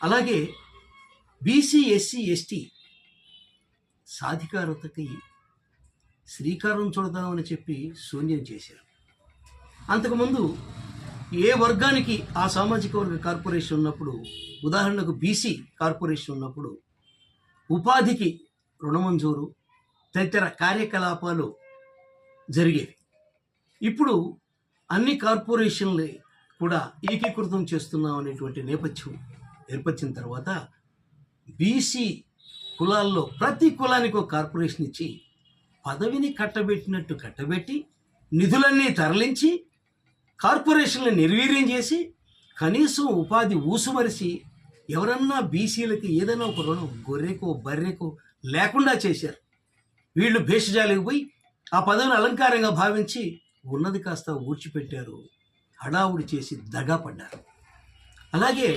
అలాగే BC, SC, ST సాధికారతకి శ్రీకారం చుడదామని చెప్పి శూన్యం చేశారు. అంతకుముందు ఏ వర్గానికి ఆ సామాజిక వర్గ కార్పొరేషన్ ఉన్నప్పుడు, ఉదాహరణకు బీసీ కార్పొరేషన్ ఉన్నప్పుడు ఉపాధికి రుణమంజూరు తదితర కార్యకలాపాలు జరిగేవి. ఇప్పుడు అన్ని కార్పొరేషన్లు కూడా ఏకీకృతం చేస్తున్నాం అనేటువంటి నేపథ్యం ఏర్పరిచిన తర్వాత బీసీ కులాల్లో ప్రతి కులానికి ఒక కార్పొరేషన్ ఇచ్చి పదవిని కట్టబెట్టినట్టు కట్టబెట్టి నిధులన్నీ తరలించి కార్పొరేషన్లు నిర్వీర్యం చేసి కనీసం ఉపాధి ఊసుమరిసి ఎవరన్నా బీసీలకి ఏదైనా ఒక రుణం గొర్రెకో బర్రెకో లేకుండా చేశారు. వీళ్ళు భేషజాలకు పోయి ఆ పదవిని అలంకారంగా భావించి ఉన్నది కాస్త ఊడ్చిపెట్టారు, హడావుడి చేసి దగా పడ్డారు. అలాగే